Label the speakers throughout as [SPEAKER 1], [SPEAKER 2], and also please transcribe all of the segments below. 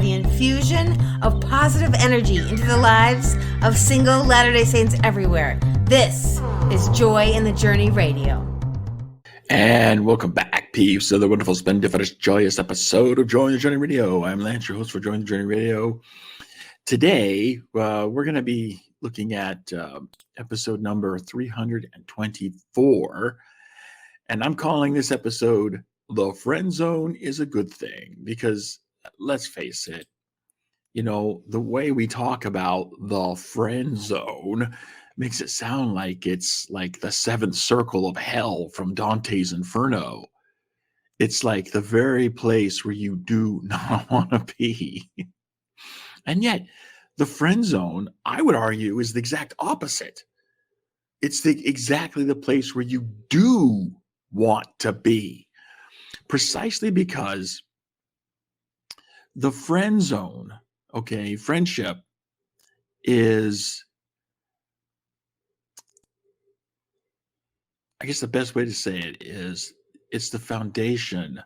[SPEAKER 1] the infusion of positive energy into the lives of single Latter-day Saints everywhere. This is Joy in the Journey Radio.
[SPEAKER 2] And welcome back, peeps, to the wonderful, splendiferous, joyous episode of Joy in the Journey Radio. I'm Lance, your host for Joy in the Journey Radio. Today, we're going to be looking at episode number 324. And I'm calling this episode, The Friend Zone is a Good Thing. Because let's face it, you know, the way we talk about the friend zone makes it sound like it's like the seventh circle of hell from Dante's Inferno. It's like the very place where you do not want to be. And yet, the friend zone, I would argue, is the exact opposite. It's exactly the place where you do want to be. Precisely because the friend zone, okay, friendship is, I guess the best way to say it is, it's the foundation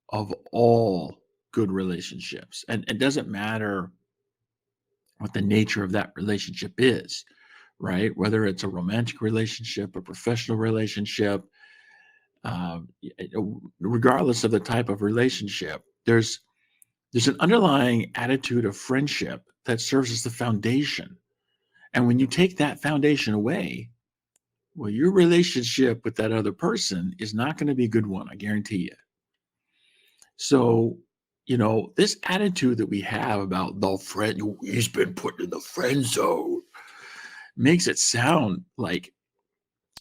[SPEAKER 2] of all good relationships. And it doesn't matter what the nature of that relationship is, right? Whether it's a romantic relationship, a professional relationship, regardless of the type of relationship, there's an underlying attitude of friendship that serves as the foundation. And when you take that foundation away, well, your relationship with that other person is not going to be a good one, I guarantee you. So, you know, this attitude that we have about the friend, he's been put in the friend zone, makes it sound like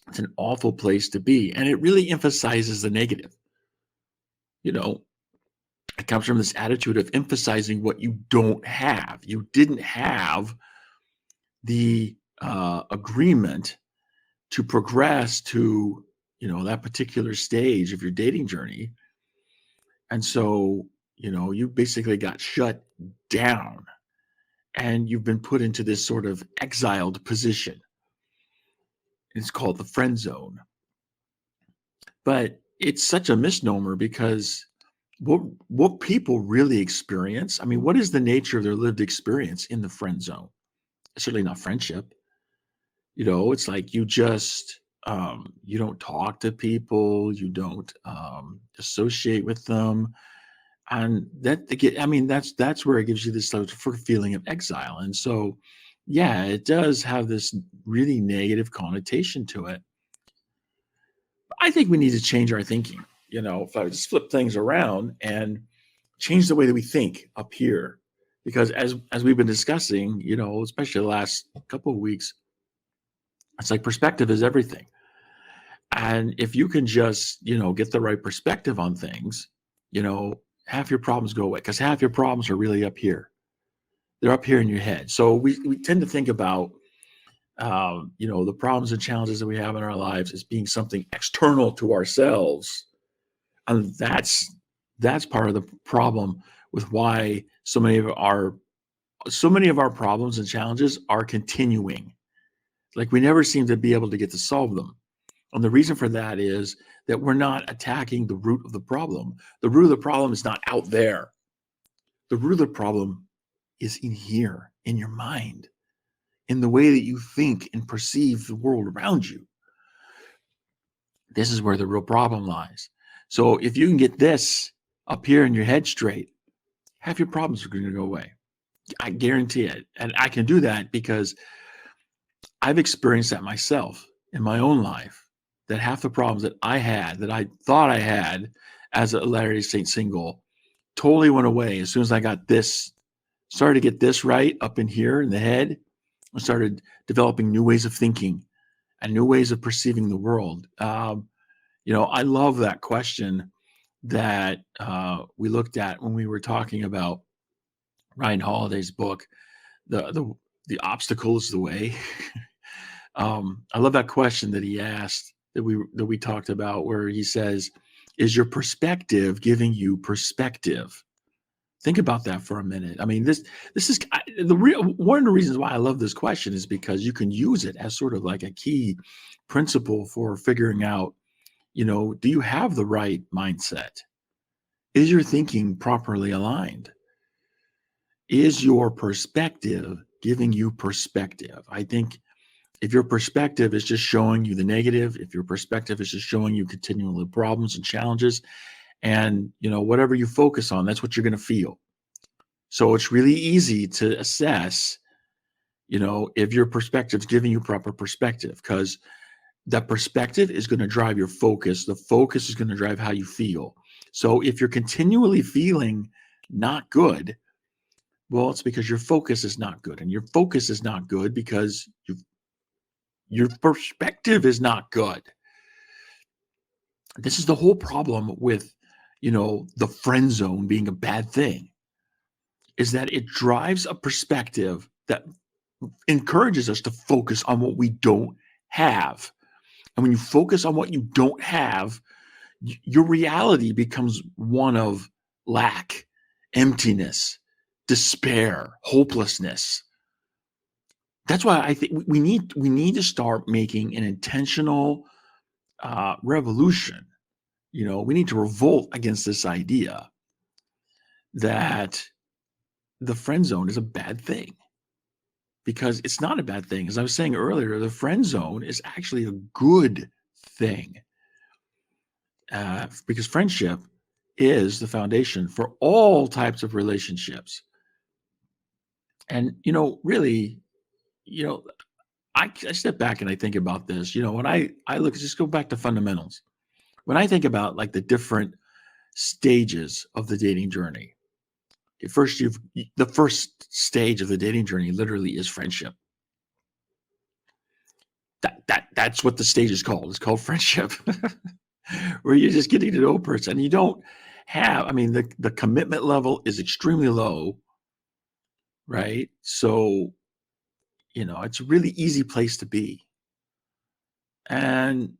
[SPEAKER 2] it's an awful place to be. And it really emphasizes the negative. You know, it comes from this attitude of emphasizing what you don't have. You didn't have the agreement to progress to, you know, that particular stage of your dating journey. And so, you know, you basically got shut down and you've been put into this sort of exiled position. It's called the friend zone. But it's such a misnomer because what people really experience, I mean, what is the nature of their lived experience in the friend zone? It's certainly not friendship. You know, it's like you just, you don't talk to people, you don't associate with them. And that's where it gives you this sort of feeling of exile. And so, yeah, it does have this really negative connotation to it. I think we need to change our thinking. You know, if I just flip things around and change the way that we think up here, because as we've been discussing, you know, especially the last couple of weeks, it's like perspective is everything. And if you can just, you know, get the right perspective on things, you know, half your problems go away because half your problems are really up here. They're up here in your head. So we tend to think about, you know, the problems and challenges that we have in our lives as being something external to ourselves. And that's part of the problem with why so many of our problems and challenges are continuing. Like we never seem to be able to get to solve them. And the reason for that is that we're not attacking the root of the problem. The root of the problem is not out there. The root of the problem is in here, in your mind, in the way that you think and perceive the world around you. This is where the real problem lies. So if you can get this up here in your head straight, half your problems are going to go away. I guarantee it. And I can do that because I've experienced that myself in my own life, that half the problems that I had, that I thought I had as a Latter-day Saint single, totally went away as soon as I got this, started to get this right up in here in the head. I started developing new ways of thinking and new ways of perceiving the world. You know, I love that question that we looked at when we were talking about Ryan Holiday's book, the obstacle is the way. I love that question that he asked that we talked about, where he says, "Is your perspective giving you perspective?" Think about that for a minute. I mean, this is one of the reasons why I love this question is because you can use it as sort of like a key principle for figuring out, you know, do you have the right mindset? Is your thinking properly aligned? Is your perspective giving you perspective? I think if your perspective is just showing you the negative, if your perspective is just showing you continual problems and challenges, and whatever you focus on, that's what you're going to feel. So it's really easy to assess, if your perspective is giving you proper perspective, because that perspective is going to drive your focus. The focus is going to drive how you feel. So if you're continually feeling not good, well, it's because your focus is not good, and your focus is not good because your perspective is not good. This is the whole problem with, the friend zone being a bad thing, is that it drives a perspective that encourages us to focus on what we don't have. And when you focus on what you don't have, your reality becomes one of lack, emptiness, despair, hopelessness. That's why I think we need to start making an intentional revolution. We need to revolt against this idea that the friend zone is a bad thing, because it's not a bad thing. As I was saying earlier, the friend zone is actually a good thing, because friendship is the foundation for all types of relationships. And really, you know, I step back and I think about this. When I look, just go back to fundamentals. When I think about like the different stages of the dating journey, first the first stage of the dating journey literally is friendship. That's what the stage is called. It's called friendship, where you're just getting to know a person. You don't have, I mean, the commitment level is extremely low, right? So, it's a really easy place to be. And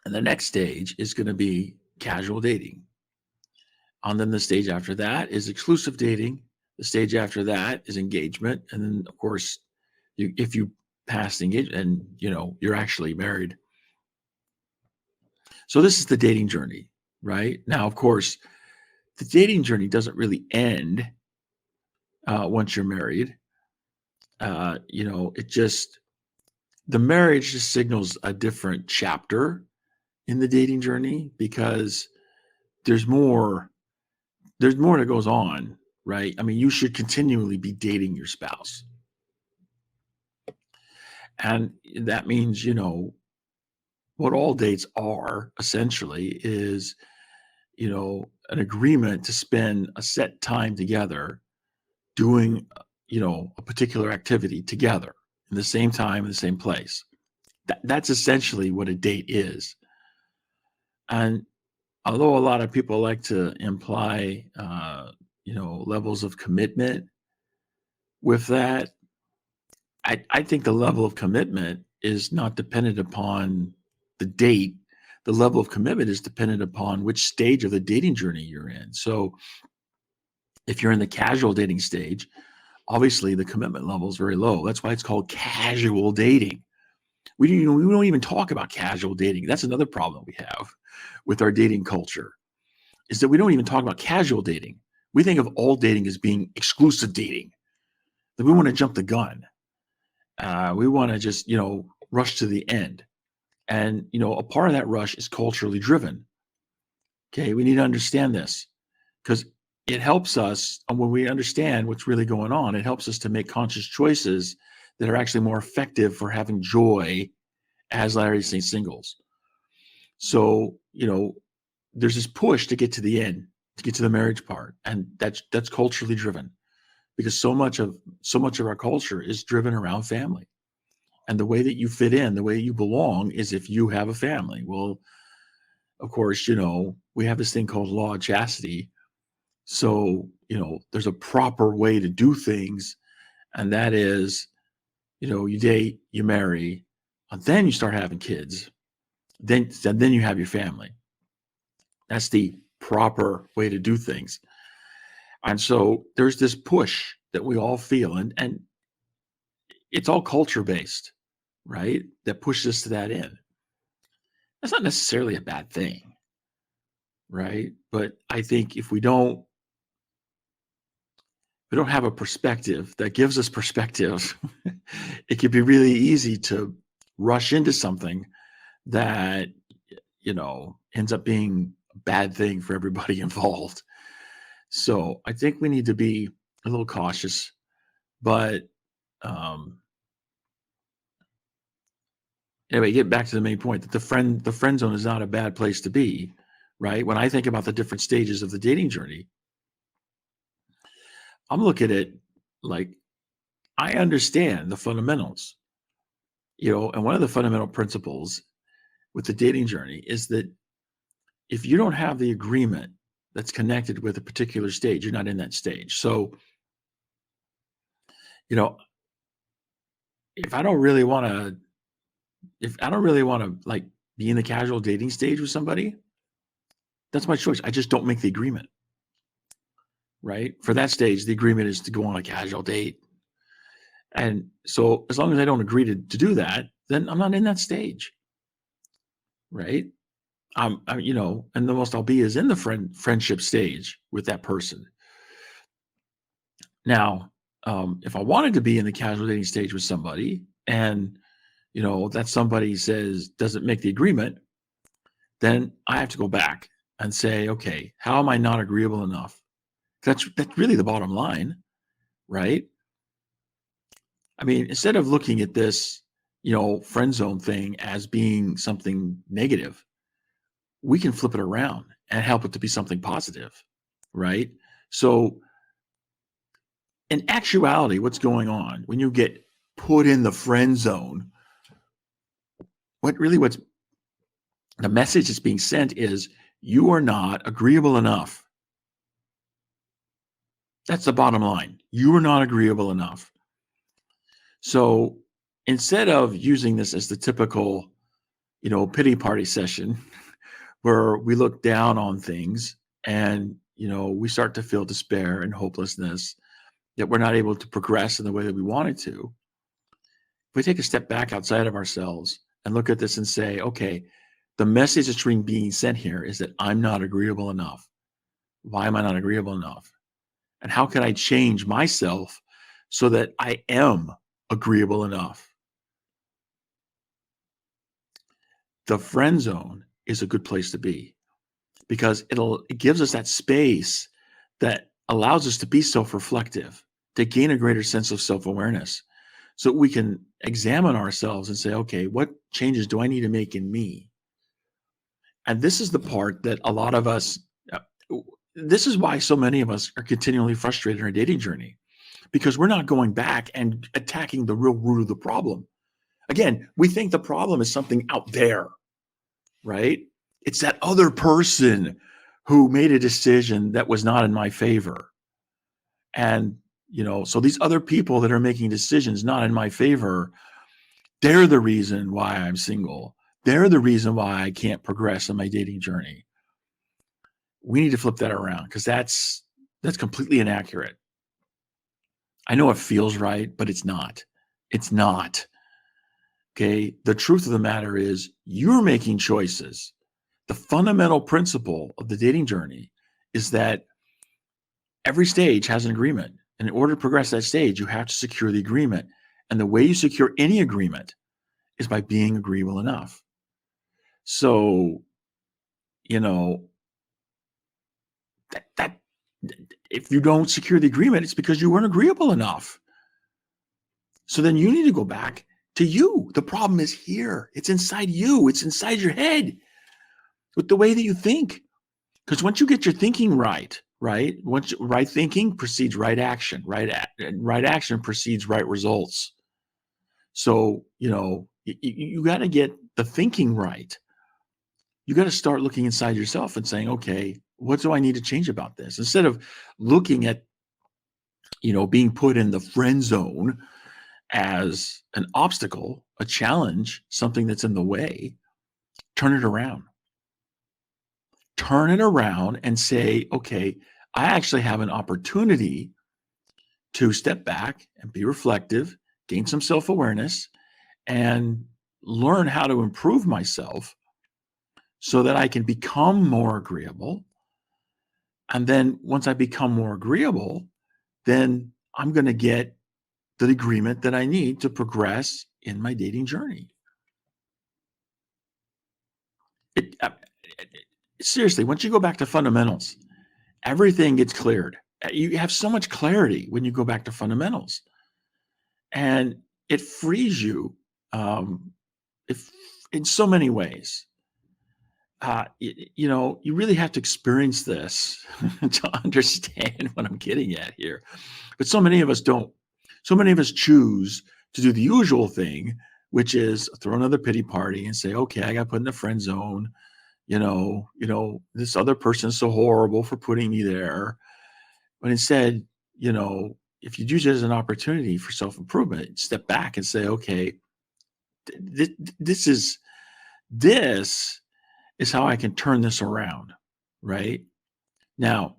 [SPEAKER 2] the next stage is going to be casual dating. And then the stage after that is exclusive dating. The stage after that is engagement. And then, of course, if you pass the engagement and, you're actually married. So this is the dating journey, right? Now, of course, the dating journey doesn't really end once you're married. The marriage just signals a different chapter in the dating journey, because there's more that goes on, right? I mean, you should continually be dating your spouse. And that means, what all dates are essentially is, an agreement to spend a set time together doing, a particular activity together in the same time, in the same place. That's essentially what a date is. And although a lot of people like to imply, levels of commitment with that, I think the level of commitment is not dependent upon the date. The level of commitment is dependent upon which stage of the dating journey you're in. So if you're in the casual dating stage, obviously the commitment level is very low. That's why it's called casual dating. We don't even talk about casual dating. That's another problem we have with our dating culture, is that we don't even talk about casual dating. We think of all dating as being exclusive dating. That we want to jump the gun. We want to just, rush to the end. And, a part of that rush is culturally driven. Okay, we need to understand this, because it helps us, and when we understand what's really going on, it helps us to make conscious choices that are actually more effective for having joy as Larry St. Singles. So, there's this push to get to the end, to get to the marriage part, and that's culturally driven, because so much of our culture is driven around family. And the way that you fit in, the way you belong, is if you have a family. Well, of course, we have this thing called law of chastity. So, there's a proper way to do things. And that is, you date, you marry, and then you start having kids. Then you have your family. That's the proper way to do things. And so there's this push that we all feel, and it's all culture based, right? That pushes us to that end. That's not necessarily a bad thing, right? But I think if we don't we don't have a perspective that gives us perspective, it can be really easy to rush into something that, ends up being a bad thing for everybody involved. So I think we need to be a little cautious, but um, anyway, get back to the main point that the friend zone is not a bad place to be, right? When I think about the different stages of the dating journey, I'm looking at like I understand the fundamentals, and one of the fundamental principles with the dating journey is that if you don't have the agreement that's connected with a particular stage, you're not in that stage. So, you know, if I don't really want to, if I don't really want to like be in the casual dating stage with somebody, that's my choice. I just don't make the agreement, right? For that stage, the agreement is to go on a casual date. And so as long as I don't agree to do that, then I'm not in that stage, right? And the most I'll be is in the friendship stage with that person. Now, if I wanted to be in the casual dating stage with somebody and, that somebody says doesn't make the agreement, then I have to go back and say, okay, how am I not agreeable enough? That's really the bottom line, right? I mean, instead of looking at this, friend zone thing as being something negative, we can flip it around and help it to be something positive, right? So in actuality, what's going on when you get put in the friend zone, what's the message that's being sent is you are not agreeable enough. That's the bottom line. You are not agreeable enough. So instead of using this as the typical, pity party session where we look down on things and, we start to feel despair and hopelessness that we're not able to progress in the way that we wanted to. If we take a step back outside of ourselves and look at this and say, okay, the message that's being sent here is that I'm not agreeable enough. Why am I not agreeable enough? And how can I change myself so that I am agreeable enough? The friend zone is a good place to be because it gives us that space that allows us to be self-reflective, to gain a greater sense of self-awareness so we can examine ourselves and say, okay, what changes do I need to make in me? And this is the part that a lot of us, this is why so many of us are continually frustrated in our dating journey, because we're not going back and attacking the real root of the problem. Again, we think the problem is something out there, right? It's that other person who made a decision that was not in my favor. And, so these other people that are making decisions not in my favor, they're the reason why I'm single. They're the reason why I can't progress in my dating journey. We need to flip that around because that's completely inaccurate. I know it feels right, but it's not. It's not. Okay. The truth of the matter is you're making choices. The fundamental principle of the dating journey is that every stage has an agreement. And in order to progress that stage, you have to secure the agreement. And the way you secure any agreement is by being agreeable enough. So, that if you don't secure the agreement, it's because you weren't agreeable enough. So then you need to go back to you. The problem is here. It's inside you. It's inside your head with the way that you think. Because once you get your thinking right, once right thinking precedes right action, right action precedes right results. So, you got to get the thinking right. You got to start looking inside yourself and saying, okay, what do I need to change about this? Instead of looking at, being put in the friend zone as an obstacle, a challenge, something that's in the way, turn it around. Turn it around and say, okay, I actually have an opportunity to step back and be reflective, gain some self-awareness, and learn how to improve myself so that I can become more agreeable. And then once I become more agreeable, then I'm going to get the agreement that I need to progress in my dating journey. Seriously, once you go back to fundamentals, everything gets cleared. You have so much clarity when you go back to fundamentals, and it frees you if in so many ways. You really have to experience this to understand what I'm getting at here. But so many of us don't. So many of us choose to do the usual thing, which is throw another pity party and say, okay, I got put in the friend zone. This other person is so horrible for putting me there. But instead, if you use it as an opportunity for self-improvement, step back and say, okay, this is how I can turn this around, right? Now,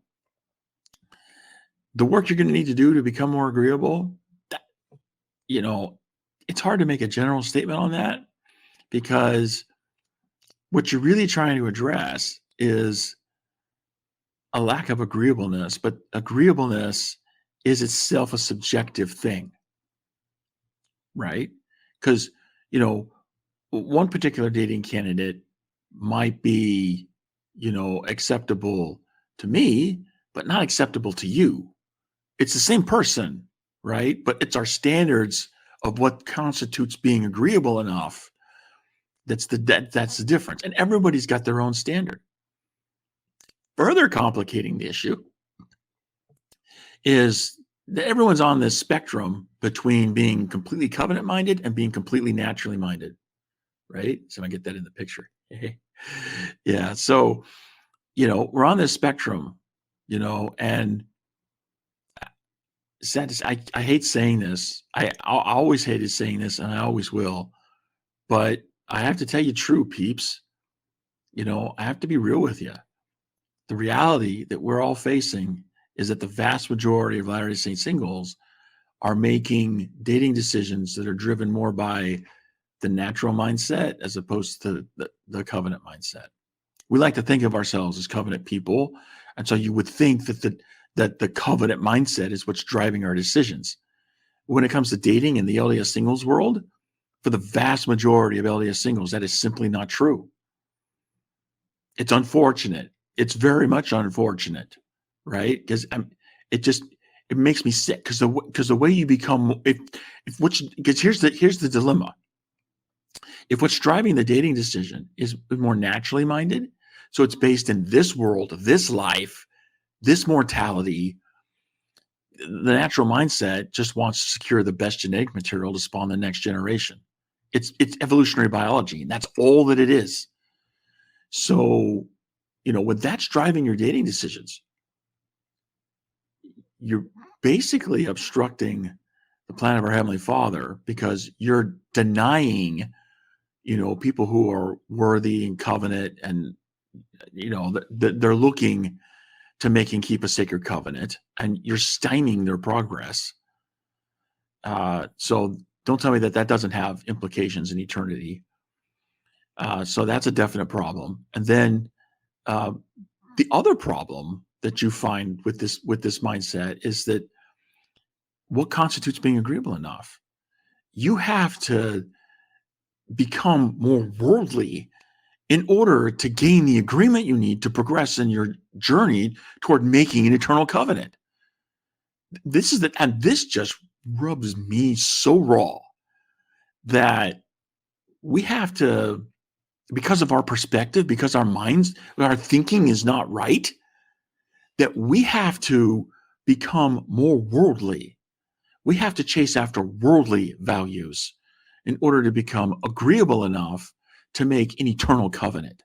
[SPEAKER 2] the work you're going to need to do to become more agreeable, it's hard to make a general statement on that, because what you're really trying to address is a lack of agreeableness, but agreeableness is itself a subjective thing, right? Because, one particular dating candidate might be, acceptable to me, but not acceptable to you. It's the same person, right? But it's our standards of what constitutes being agreeable enough. That's the difference. And everybody's got their own standard. Further complicating the issue is that everyone's on this spectrum between being completely covenant minded and being completely naturally minded, right? So I get that in the picture. Yeah. So, we're on this spectrum, and I hate saying this. I always hated saying this, and I always will. But I have to tell you true, peeps. I have to be real with you. The reality that we're all facing is that the vast majority of Latter-day Saint singles are making dating decisions that are driven more by the natural mindset as opposed to the covenant mindset. We like to think of ourselves as covenant people, and so you would think that the covenant mindset is what's driving our decisions. When it comes to dating in the LDS singles world, for the vast majority of LDS singles, that is simply not true. It's unfortunate. It's very much unfortunate, right? Because it makes me sick, because the way you become, because here's the dilemma. If what's driving the dating decision is more naturally minded, so it's based in this world, this life, this mortality, the natural mindset just wants to secure the best genetic material to spawn the next generation. It's evolutionary biology, and that's all that it is. So, when that's driving your dating decisions, you're basically obstructing the plan of our Heavenly Father, because you're denying, people who are worthy and covenant, and, they're looking to make and keep a sacred covenant, and you're stymieing their progress. So don't tell me that doesn't have implications in eternity. So that's a definite problem. And then the other problem that you find with this mindset is that what constitutes being agreeable enough? You have to become more worldly in order to gain the agreement you need to progress in your journey toward making an eternal covenant. And this just rubs me so raw, that we have to, because of our perspective, because our thinking is not right, that we have to become more worldly. We have to chase after worldly values in order to become agreeable enough to make an eternal covenant.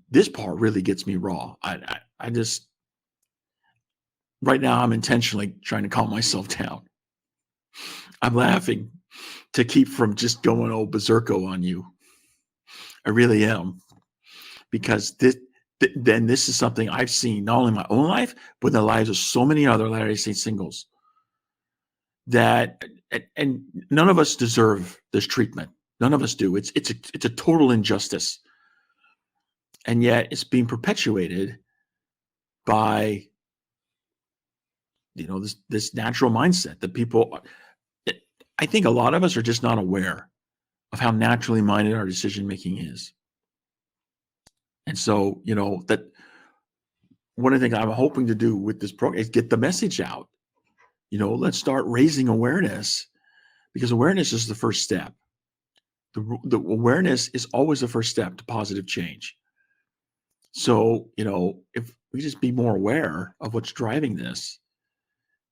[SPEAKER 2] This part really gets me raw. I just, right now, I'm intentionally trying to calm myself down. I'm laughing to keep from just going old berserko on you. I really am, because this is something I've seen not only in my own life, but in the lives of so many other Latter-day Saint singles. And none of us deserve this treatment. None of us do. It's a total injustice, and yet it's being perpetuated by this natural mindset that people, I think a lot of us are just not aware of how naturally minded our decision making is. And so, that one of the things I'm hoping to do with this program is get the message out. Let's start raising awareness, because awareness is the first step. The awareness is always the first step to positive change. So, if we just be more aware of what's driving this,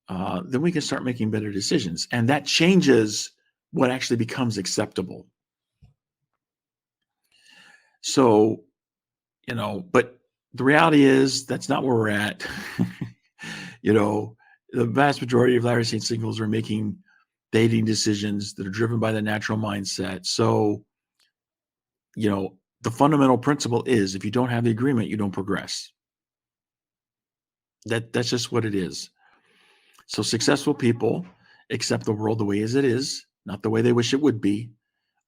[SPEAKER 2] then we can start making better decisions. And that changes what actually becomes acceptable. So, but the reality is that's not where we're at. The vast majority of Latter-day Saint singles are making dating decisions that are driven by the natural mindset. So, the fundamental principle is if you don't have the agreement, you don't progress. That's just what it is. So successful people accept the world the way as it is, not the way they wish it would be.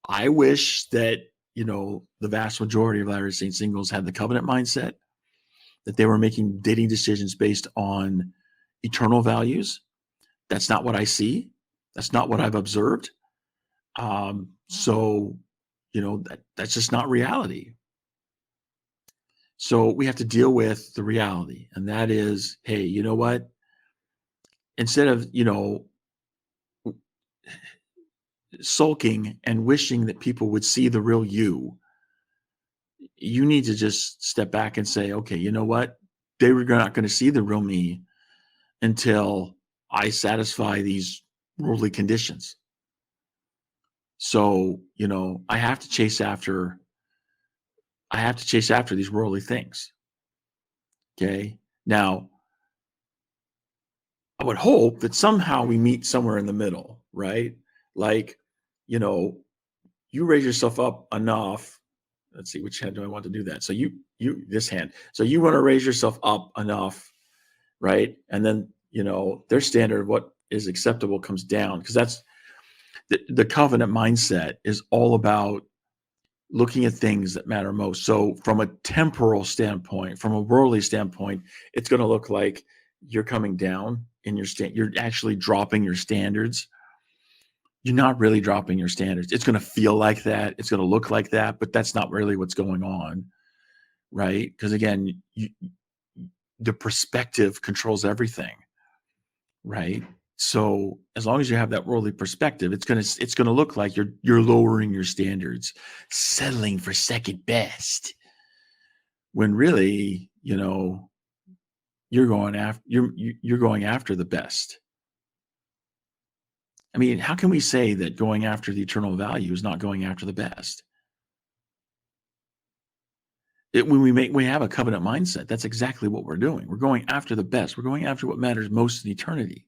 [SPEAKER 2] I wish that, the vast majority of Latter-day Saint singles had the covenant mindset, that they were making dating decisions based on eternal values. That's not what I see. That's not what I've observed. So, that's just not reality. So we have to deal with the reality. And that is, hey, you know what? Instead of, sulking and wishing that people would see the real you, you need to just step back and say, okay, you know what? They were not going to see the real me until I satisfy these worldly conditions. So, I have to chase after these worldly things. Okay. Now, I would hope that somehow we meet somewhere in the middle, right? Like, you raise yourself up enough. Let's see, which hand do I want to do that? So this hand. So you want to raise yourself up enough, right? And then, their standard of what is acceptable comes down, because that's the covenant mindset is all about looking at things that matter most. So from a temporal standpoint, from a worldly standpoint, it's going to look like you're coming down in your you're actually dropping your standards. You're not really dropping your standards. It's going to feel like that. It's going to look like that, but that's not really what's going on, right? Because again, the perspective controls everything, right? So as long as you have that worldly perspective, it's gonna look like you're lowering your standards, settling for second best, when really, you're going after the best. I mean, how can we say that going after the eternal value is not going after the best? When we have a covenant mindset, that's exactly what we're doing. We're going after the best. We're going after what matters most in eternity.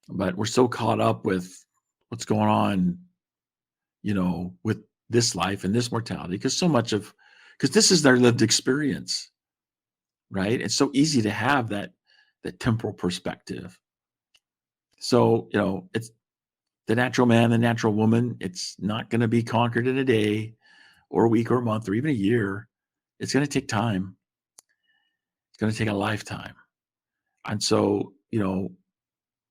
[SPEAKER 2] But we're so caught up with what's going on, with this life and this mortality, because this is their lived experience, right? It's so easy to have that temporal perspective. So, it's the natural man, the natural woman. It's not going to be conquered in a day or a week or a month or even a year. It's going to take time. It's going to take a lifetime. And so,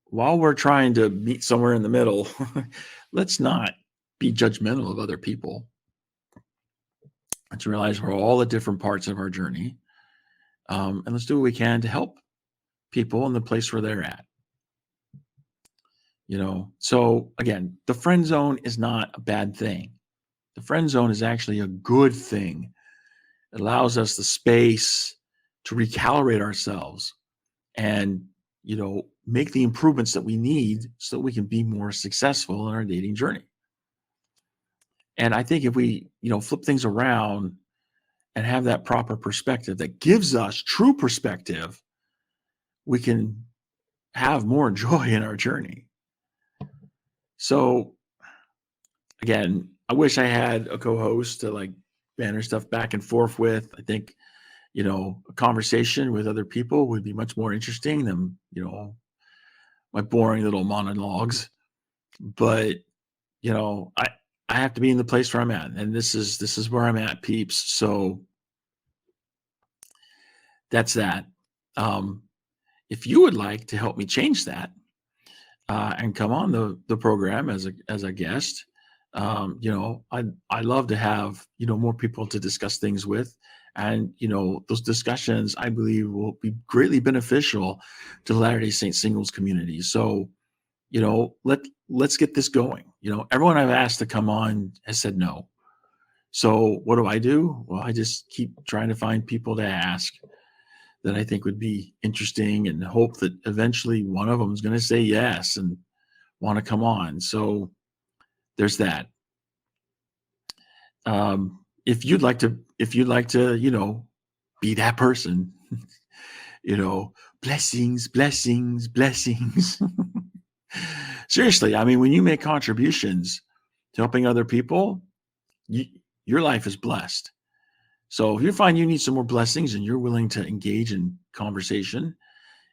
[SPEAKER 2] while we're trying to meet somewhere in the middle, let's not be judgmental of other people. Let's realize we're all at different parts of our journey. And let's do what we can to help people in the place where they're at. So again, the friend zone is not a bad thing. The friend zone is actually a good thing. It allows us the space to recalibrate ourselves and, make the improvements that we need so that we can be more successful in our dating journey. And I think if we, flip things around and have that proper perspective that gives us true perspective, we can have more joy in our journey. So again, I wish I had a co-host to banter stuff back and forth with. I think, a conversation with other people would be much more interesting than, my boring little monologues. But, I have to be in the place where I'm at, and this is where I'm at, peeps. So that's that. if you would like to help me change that and come on the program as a guest, I love to have more people to discuss things with, and those discussions I believe will be greatly beneficial to the Latter-day Saint singles community. So let's get this going. Everyone I've asked to come on has said no. So what do? Well, I just keep trying to find people to ask that I think would be interesting, and hope that eventually one of them is going to say yes and want to come on. So there's that. If you'd like to, be that person, blessings, blessings, blessings. Seriously, I mean, when you make contributions to helping other people, your life is blessed. So if you find you need some more blessings and you're willing to engage in conversation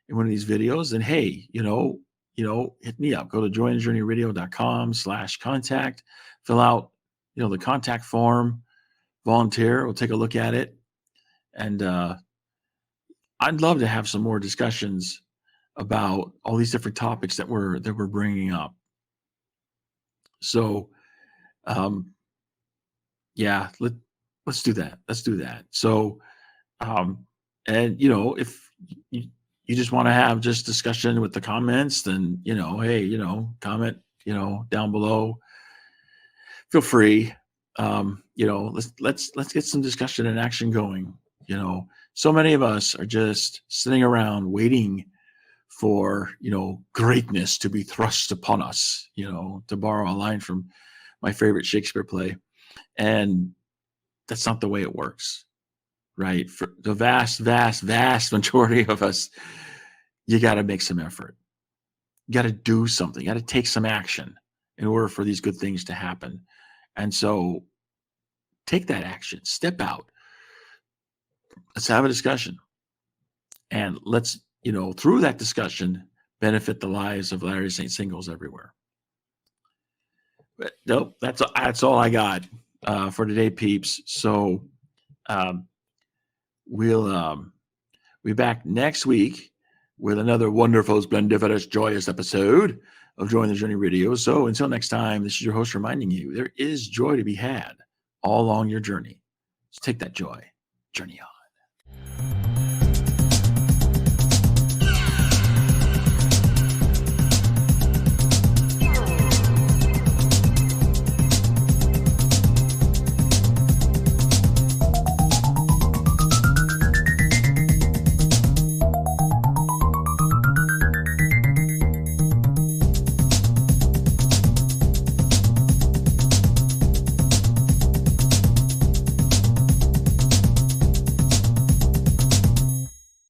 [SPEAKER 2] in one of these videos, then hey, hit me up. Go to jointhejourneyradio.com/contact, fill out, the contact form, volunteer. We'll take a look at it. And I'd love to have some more discussions about all these different topics that we're bringing up. So, yeah, let's do that. Let's do that. So, and if you just want to have just discussion with the comments, then hey, comment, down below. Feel free. Let's get some discussion and action going. So many of us are just sitting around waiting for greatness to be thrust upon us, to borrow a line from my favorite Shakespeare play. And that's not the way it works, right? For the vast majority of us, you got to make some effort. You got to do something. You got to take some action in order for these good things to happen. And so take that action, step out. Let's have a discussion. And let's, through that discussion, benefit the lives of Latter-day Saint singles everywhere. But nope, that's all I got for today, peeps. So we'll be back next week with another wonderful, splendiferous, joyous episode of Joy in the Journey Radio. So until next time, this is your host reminding you there is joy to be had all along your journey. So take that joy, journey on.